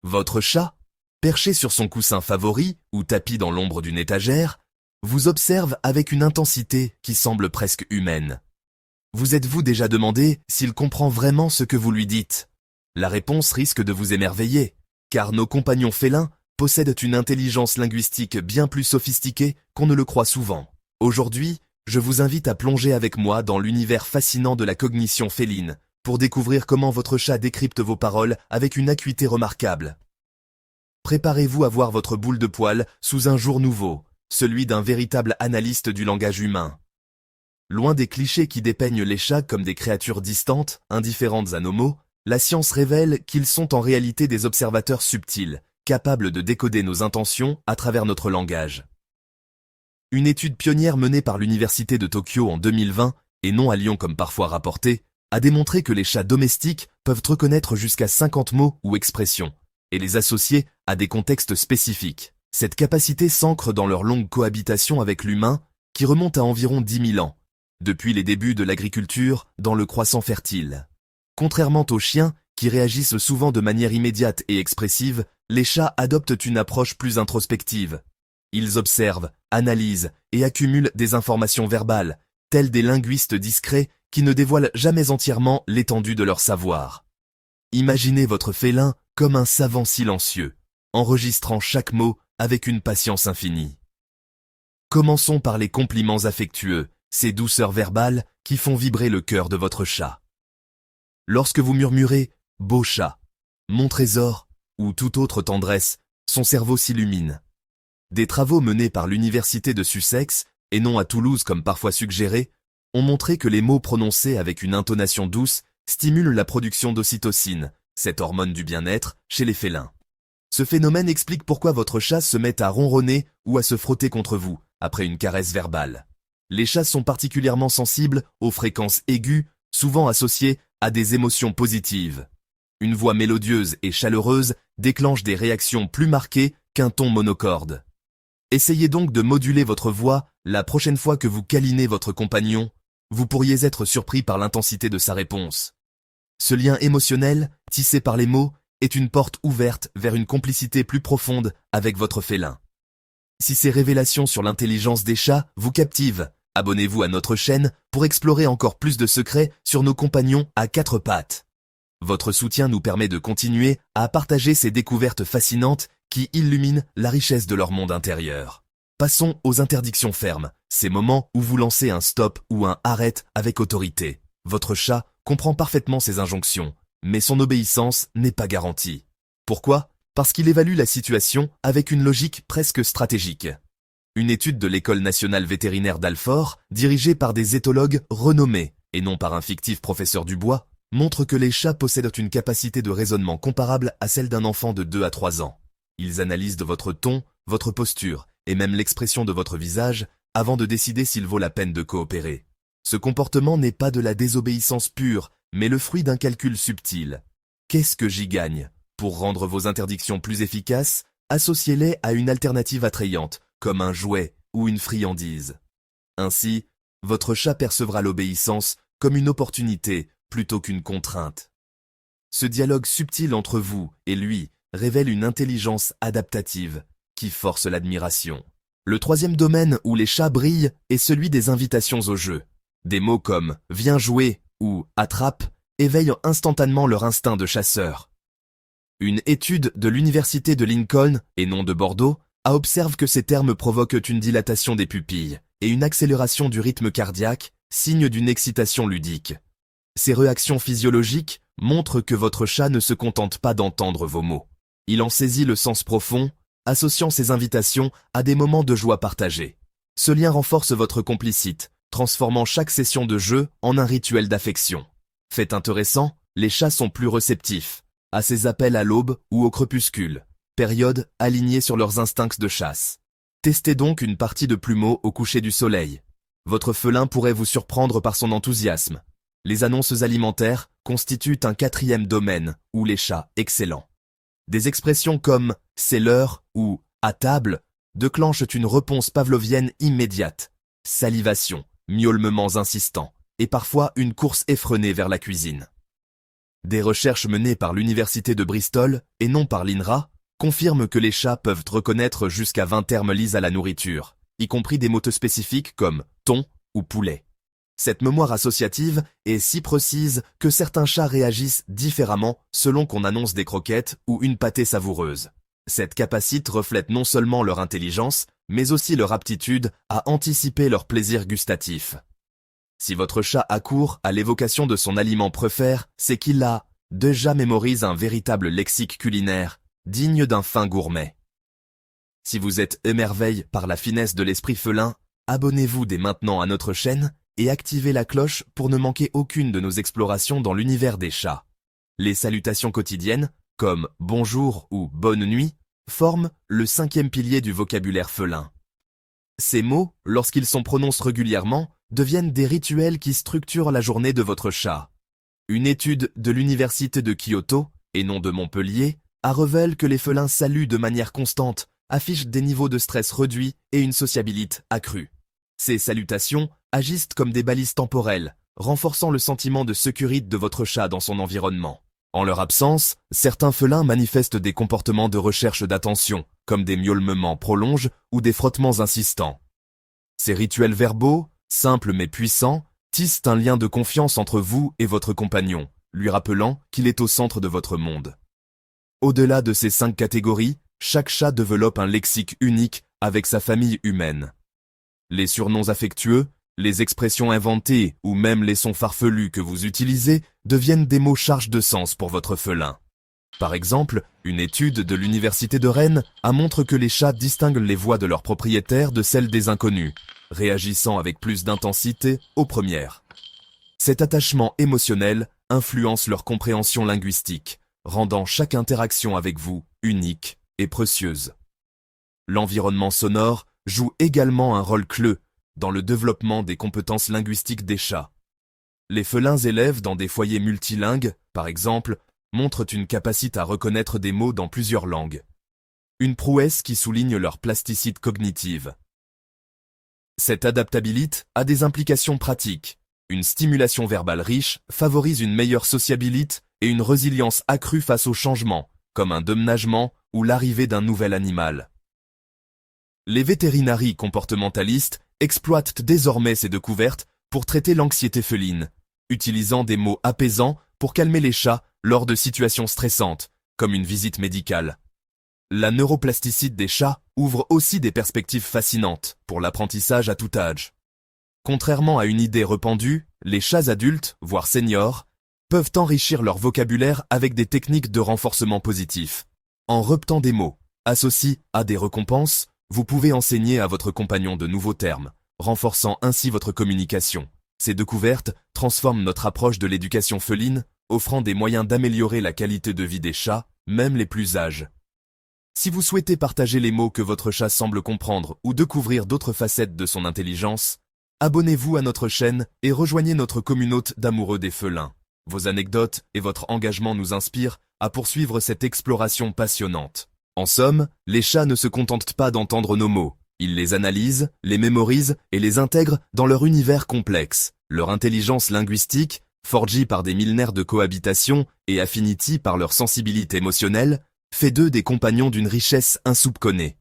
Votre chat, perché sur son coussin favori ou tapis dans l'ombre d'une étagère, vous observe avec une intensité qui semble presque humaine. Vous êtes-vous déjà demandé s'il comprend vraiment ce que vous lui dites? La réponse risque de vous émerveiller, car nos compagnons félins possèdent une intelligence linguistique bien plus sophistiquée qu'on ne le croit souvent. Aujourd'hui, je vous invite à plonger avec moi dans l'univers fascinant de la cognition féline, pour découvrir comment votre chat décrypte vos paroles avec une acuité remarquable. Préparez-vous à voir votre boule de poil sous un jour nouveau, celui d'un véritable analyste du langage humain. Loin des clichés qui dépeignent les chats comme des créatures distantes, indifférentes à nos mots, la science révèle qu'ils sont en réalité des observateurs subtils, capables de décoder nos intentions à travers notre langage. Une étude pionnière menée par l'Université de Tokyo en 2020, et non à Lyon comme parfois rapporté, a démontré que les chats domestiques peuvent reconnaître jusqu'à 50 mots ou expressions, et les associer à des contextes spécifiques. Cette capacité s'ancre dans leur longue cohabitation avec l'humain, qui remonte à environ 10 000 ans, depuis les débuts de l'agriculture dans le croissant fertile. Contrairement aux chiens, qui réagissent souvent de manière immédiate et expressive, les chats adoptent une approche plus introspective. Ils observent, analysent et accumulent des informations verbales, tels des linguistes discrets qui ne dévoilent jamais entièrement l'étendue de leur savoir. Imaginez votre félin comme un savant silencieux, enregistrant chaque mot avec une patience infinie. Commençons par les compliments affectueux, ces douceurs verbales qui font vibrer le cœur de votre chat. Lorsque vous murmurez « beau chat »,« mon trésor » ou toute autre tendresse, son cerveau s'illumine. Des travaux menés par l'Université de Sussex, et non à Toulouse comme parfois suggéré, ont montré que les mots prononcés avec une intonation douce stimulent la production d'ocytocine, cette hormone du bien-être, chez les félins. Ce phénomène explique pourquoi votre chat se met à ronronner ou à se frotter contre vous, après une caresse verbale. Les chats sont particulièrement sensibles aux fréquences aiguës, souvent associées à des émotions positives. Une voix mélodieuse et chaleureuse déclenche des réactions plus marquées qu'un ton monocorde. Essayez donc de moduler votre voix la prochaine fois que vous câlinez votre compagnon, vous pourriez être surpris par l'intensité de sa réponse. Ce lien émotionnel, tissé par les mots, est une porte ouverte vers une complicité plus profonde avec votre félin. Si ces révélations sur l'intelligence des chats vous captivent, abonnez-vous à notre chaîne pour explorer encore plus de secrets sur nos compagnons à quatre pattes. Votre soutien nous permet de continuer à partager ces découvertes fascinantes qui illuminent la richesse de leur monde intérieur. Passons aux interdictions fermes, ces moments où vous lancez un stop ou un arrête avec autorité. Votre chat comprend parfaitement ces injonctions, mais son obéissance n'est pas garantie. Pourquoi? Parce qu'il évalue la situation avec une logique presque stratégique. Une étude de l'École nationale vétérinaire d'Alfort, dirigée par des éthologues renommés, et non par un fictif professeur Dubois, montre que les chats possèdent une capacité de raisonnement comparable à celle d'un enfant de 2 à 3 ans. Ils analysent de votre ton, votre posture, et même l'expression de votre visage, avant de décider s'il vaut la peine de coopérer. Ce comportement n'est pas de la désobéissance pure, mais le fruit d'un calcul subtil. Qu'est-ce que j'y gagne? Pour rendre vos interdictions plus efficaces, associez-les à une alternative attrayante, comme un jouet ou une friandise. Ainsi, votre chat percevra l'obéissance comme une opportunité plutôt qu'une contrainte. Ce dialogue subtil entre vous et lui révèle une intelligence adaptative qui force l'admiration. Le troisième domaine où les chats brillent est celui des invitations au jeu. Des mots comme « viens jouer » ou « attrape » éveillent instantanément leur instinct de chasseur. Une étude de l'Université de Lincoln, et non de Bordeaux, observe que ces termes provoquent une dilatation des pupilles et une accélération du rythme cardiaque, signe d'une excitation ludique. Ces réactions physiologiques montrent que votre chat ne se contente pas d'entendre vos mots. Il en saisit le sens profond, associant ces invitations à des moments de joie partagés. Ce lien renforce votre complicite, transformant chaque session de jeu en un rituel d'affection. Fait intéressant, les chats sont plus réceptifs à ces appels à l'aube ou au crépuscule, période alignée sur leurs instincts de chasse. Testez donc une partie de plumeau au coucher du soleil. Votre félin pourrait vous surprendre par son enthousiasme. Les annonces alimentaires constituent un quatrième domaine où les chats excellents. Des expressions comme « c'est l'heure » ou « à table » déclenchent une réponse pavlovienne immédiate. Salivation, miaulements insistants, et parfois une course effrénée vers la cuisine. Des recherches menées par l'université de Bristol, et non par l'INRA, confirment que les chats peuvent reconnaître jusqu'à 20 termes liés à la nourriture, y compris des mots spécifiques comme thon ou poulet. Cette mémoire associative est si précise que certains chats réagissent différemment selon qu'on annonce des croquettes ou une pâtée savoureuse. Cette capacité reflète non seulement leur intelligence, mais aussi leur aptitude à anticiper leur plaisir gustatif. Si votre chat accourt à l'évocation de son aliment préféré, c'est qu'il a déjà mémorisé un véritable lexique culinaire, digne d'un fin gourmet. Si vous êtes émerveillé par la finesse de l'esprit félin, abonnez-vous dès maintenant à notre chaîne et activez la cloche pour ne manquer aucune de nos explorations dans l'univers des chats. Les salutations quotidiennes, comme « bonjour » ou « bonne nuit », forment le 5e pilier du vocabulaire félin. Ces mots, lorsqu'ils sont prononcés régulièrement, deviennent des rituels qui structurent la journée de votre chat. Une étude de l'université de Kyoto, et non de Montpellier, a révélé que les félins saluent de manière constante, affichent des niveaux de stress réduits et une sociabilité accrue. Ces salutations agissent comme des balises temporelles, renforçant le sentiment de sécurité de votre chat dans son environnement. En leur absence, certains félins manifestent des comportements de recherche d'attention, comme des miaulements prolongés ou des frottements insistants. Ces rituels verbaux, simples mais puissants, tissent un lien de confiance entre vous et votre compagnon, lui rappelant qu'il est au centre de votre monde. Au-delà de ces 5 catégories, chaque chat développe un lexique unique avec sa famille humaine. Les surnoms affectueux, les expressions inventées ou même les sons farfelus que vous utilisez deviennent des mots charges de sens pour votre félin. Par exemple, une étude de l'université de Rennes a montré que les chats distinguent les voix de leurs propriétaires de celles des inconnus, réagissant avec plus d'intensité aux premières. Cet attachement émotionnel influence leur compréhension linguistique, rendant chaque interaction avec vous unique et précieuse. L'environnement sonore joue également un rôle clé dans le développement des compétences linguistiques des chats. Les félins élèves dans des foyers multilingues, par exemple, montrent une capacité à reconnaître des mots dans plusieurs langues. Une prouesse qui souligne leur plasticité cognitive. Cette adaptabilité a des implications pratiques. Une stimulation verbale riche favorise une meilleure sociabilité et une résilience accrue face aux changements, comme un déménagement ou l'arrivée d'un nouvel animal. Les vétérinaries comportementalistes exploitent désormais ces découvertes pour traiter l'anxiété féline, utilisant des mots apaisants pour calmer les chats lors de situations stressantes, comme une visite médicale. La neuroplasticité des chats ouvre aussi des perspectives fascinantes pour l'apprentissage à tout âge. Contrairement à une idée répandue, les chats adultes, voire seniors, peuvent enrichir leur vocabulaire avec des techniques de renforcement positif. En reptant des mots associés à des récompenses, vous pouvez enseigner à votre compagnon de nouveaux termes, renforçant ainsi votre communication. Ces découvertes transforment notre approche de l'éducation féline, offrant des moyens d'améliorer la qualité de vie des chats, même les plus âgés. Si vous souhaitez partager les mots que votre chat semble comprendre ou découvrir d'autres facettes de son intelligence, abonnez-vous à notre chaîne et rejoignez notre communauté d'amoureux des félins. Vos anecdotes et votre engagement nous inspirent à poursuivre cette exploration passionnante. En somme, les chats ne se contentent pas d'entendre nos mots. Ils les analysent, les mémorisent et les intègrent dans leur univers complexe. Leur intelligence linguistique, forgée par des millénaires de cohabitation et affinity par leur sensibilité émotionnelle, fait d'eux des compagnons d'une richesse insoupçonnée.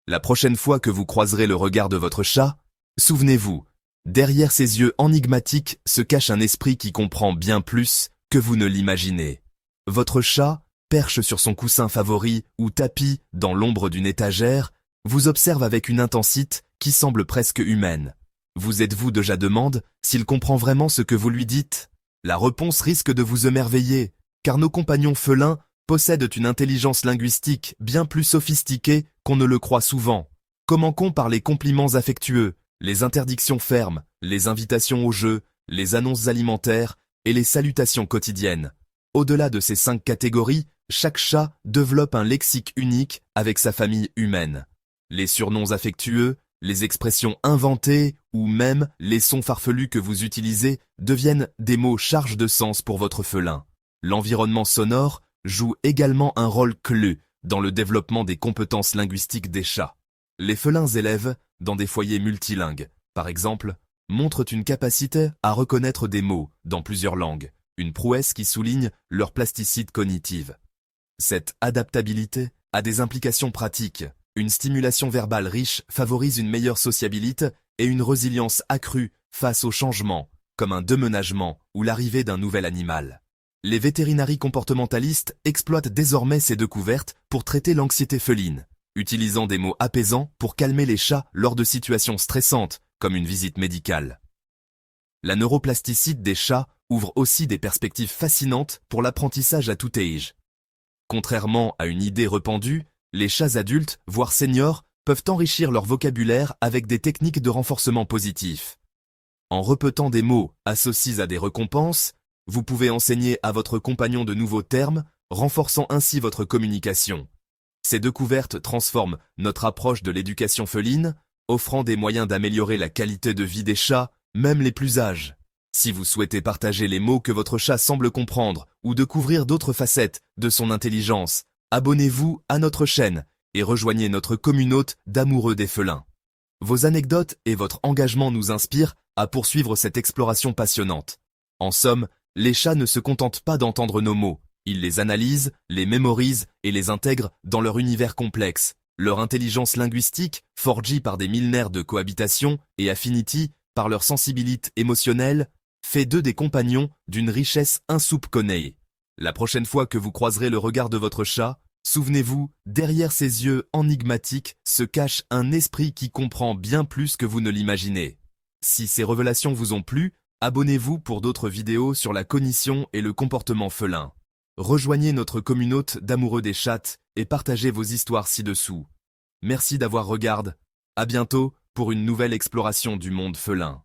La prochaine fois que vous croiserez le regard de votre chat, souvenez-vous, derrière ses yeux enigmatiques se cache un esprit qui comprend bien plus que vous ne l'imaginez. Votre chat, perche sur son coussin favori ou tapis dans l'ombre d'une étagère, vous observe avec une intensité qui semble presque humaine. Vous êtes-vous déjà demandé s'il comprend vraiment ce que vous lui dites? La réponse risque de vous émerveiller, car nos compagnons félins possèdent une intelligence linguistique bien plus sophistiquée qu'on ne le croit souvent. Commençons par les compliments affectueux, les interdictions fermes, les invitations au jeu, les annonces alimentaires et les salutations quotidiennes. Au-delà de ces 5 catégories, chaque chat développe un lexique unique avec sa famille humaine. Les surnoms affectueux, les expressions inventées ou même les sons farfelus que vous utilisez deviennent des mots charges de sens pour votre félin. L'environnement sonore joue également un rôle clé dans le développement des compétences linguistiques des chats. Les félins élèves, dans des foyers multilingues, par exemple, montrent une capacité à reconnaître des mots dans plusieurs langues, une prouesse qui souligne leur plasticité cognitive. Cette adaptabilité a des implications pratiques. Une stimulation verbale riche favorise une meilleure sociabilité et une résilience accrue face aux changements, comme un déménagement ou l'arrivée d'un nouvel animal. Les vétérinaires comportementalistes exploitent désormais ces découvertes pour traiter l'anxiété féline, utilisant des mots apaisants pour calmer les chats lors de situations stressantes, comme une visite médicale. La neuroplasticité des chats ouvre aussi des perspectives fascinantes pour l'apprentissage à tout âge. Contrairement à une idée répandue, les chats adultes, voire seniors, peuvent enrichir leur vocabulaire avec des techniques de renforcement positif. En répétant des mots associés à des récompenses, vous pouvez enseigner à votre compagnon de nouveaux termes, renforçant ainsi votre communication. Ces découvertes transforment notre approche de l'éducation féline, offrant des moyens d'améliorer la qualité de vie des chats, même les plus âgés. Si vous souhaitez partager les mots que votre chat semble comprendre ou découvrir d'autres facettes de son intelligence, abonnez-vous à notre chaîne et rejoignez notre communauté d'amoureux des félins. Vos anecdotes et votre engagement nous inspirent à poursuivre cette exploration passionnante. En somme, les chats ne se contentent pas d'entendre nos mots, ils les analysent, les mémorisent et les intègrent dans leur univers complexe. Leur intelligence linguistique, forgée par des millénaires de cohabitation, et affinity, par leur sensibilité émotionnelle, fait d'eux des compagnons d'une richesse insoupçonnée. La prochaine fois que vous croiserez le regard de votre chat, souvenez-vous, derrière ses yeux enigmatiques se cache un esprit qui comprend bien plus que vous ne l'imaginez. Si ces révélations vous ont plu, abonnez-vous pour d'autres vidéos sur la cognition et le comportement félin. Rejoignez notre communauté d'amoureux des chats et partagez vos histoires ci-dessous. Merci d'avoir regardé. À bientôt pour une nouvelle exploration du monde félin.